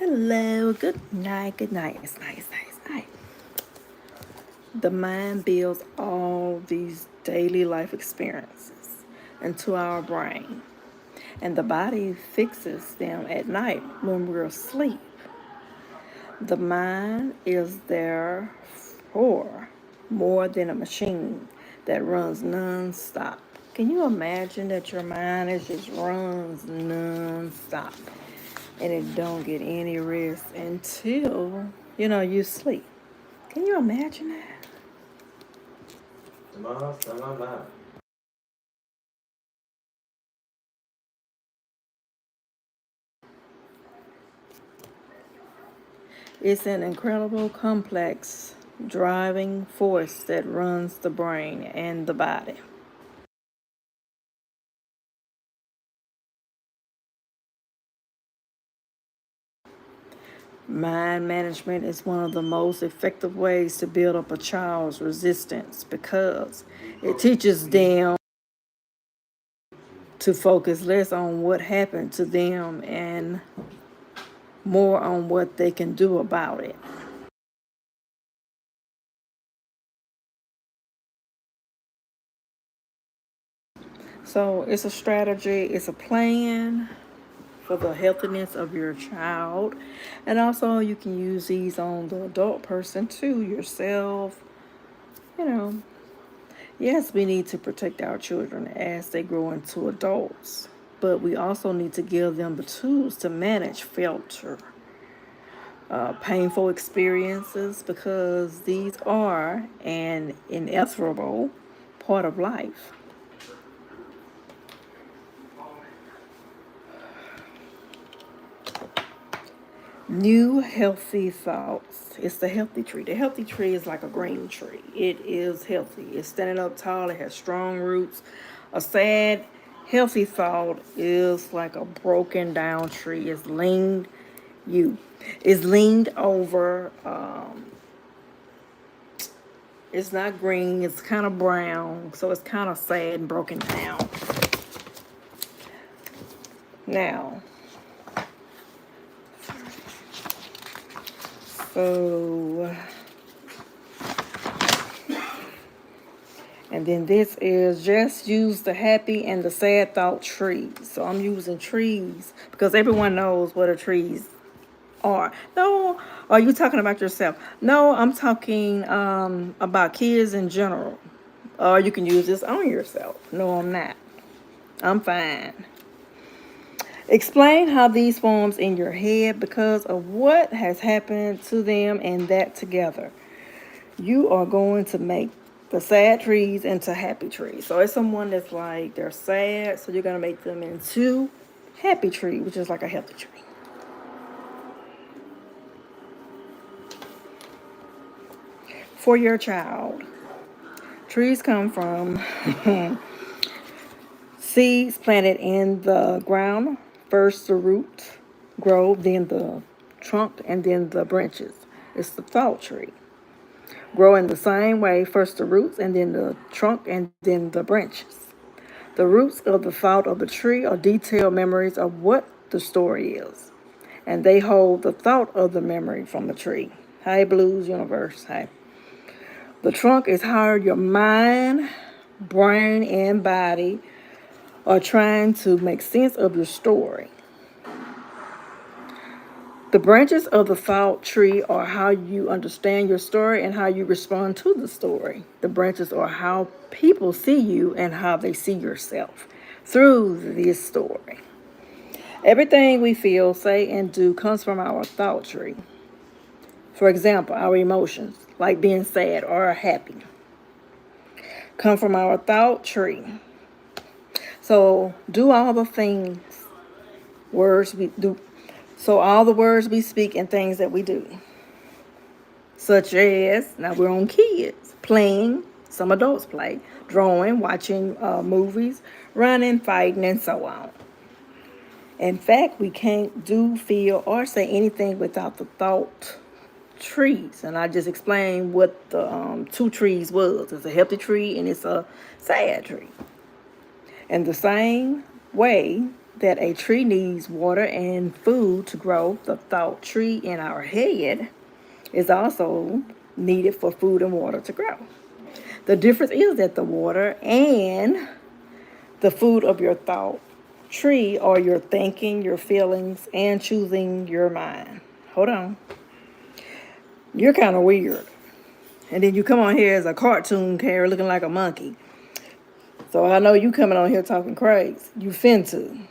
Hello, good night, good night. It's night, it's night, it's night. The mind builds all these daily life experiences into our brain, and the body fixes them at night when we're asleep. The mind is therefore more than a machine that runs non-stop. Can you imagine that your mind is just runs non-stop and it don't get any rest until you sleep? Can you imagine that? It's an incredible, complex driving force that runs the brain and the body. Mind management is one of the most effective ways to build up a child's resistance because it teaches them to focus less on what happened to them and more on what they can do about it. So it's a strategy, it's a plan for the healthiness of your child. And also, you can use these on the adult person too, yourself. You know, yes, we need to protect our children as they grow into adults, but we also need to give them the tools to manage, filter painful experiences because these are an inevitable part of life. New healthy thoughts. It's the healthy tree. The healthy tree is like a green tree. It is healthy. It's standing up tall. It has strong roots. A sad, healthy thought is like a broken down tree. You. It's leaned over. It's not green. It's kind of brown. So it's kind of sad and broken down. Now, so, and then this is just use the happy and the sad thought trees. So I'm using trees because everyone knows what a trees are. No, are you talking about yourself? No, I'm talking about kids in general. Or you can use this on yourself. No, I'm not. I'm fine. Explain how these forms in your head because of what has happened to them and that together. You are going to make the sad trees into happy trees. So it's someone that's like they're sad, so you're going to make them into happy tree, which is like a healthy tree. For your child, trees come from seeds planted in the ground. First the roots grow, then the trunk, and then the branches. It's the thought tree. Grow in the same way, first the roots, and then the trunk, and then the branches. The roots of the thought of the tree are detailed memories of what the story is, and they hold the thought of the memory from the tree. Hey, Blues Universe, hey. The trunk is how your mind, brain, and body are trying to make sense of your story. The branches of the thought tree are how you understand your story and how you respond to the story. The branches are how people see you and how they see yourself through this story. Everything we feel, say, and do comes from our thought tree. For example, our emotions, like being sad or happy, come from our thought tree. So do all the things, words we do. So all the words we speak and things that we do, such as, now we're on kids, playing, some adults play, drawing, watching movies, running, fighting, and so on. In fact, we can't do, feel, or say anything without the thought trees. And I just explained what the two trees was. It's a healthy tree and it's a sad tree. And the same way, that a tree needs water and food to grow, the thought tree in our head is also needed for food and water to grow. The difference is that the water and the food of your thought tree are your thinking, your feelings, and choosing your mind. Hold on. You're kind of weird. And then you come on here as a cartoon character looking like a monkey. So I know you coming on here talking crazy. You finna.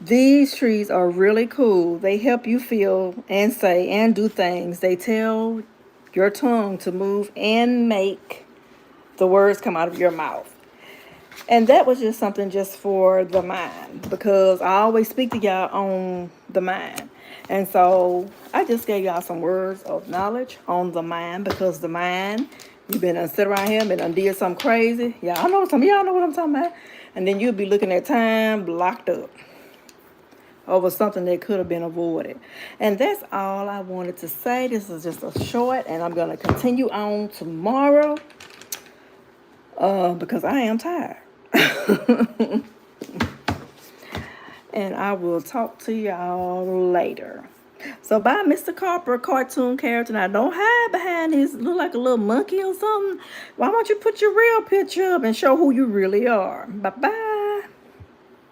These trees are really cool. They help you feel and say and do things. They tell your tongue to move and make the words come out of your mouth. And that was just something just for the mind, because I always speak to y'all on the mind. And so I just gave y'all some words of knowledge on the mind, because the mind, you've been sit around here and did something crazy. Y'all know some of y'all know what I'm talking about. And then you'll be looking at time blocked up over something that could have been avoided. And that's all I wanted to say. This is just a short, and I'm going to continue on tomorrow because I am tired. And I will talk to y'all later. So bye, Mr. Carper, cartoon character. Now don't hide behind his look like a little monkey or something. Why don't you put your real picture up and show who you really are? Bye-bye.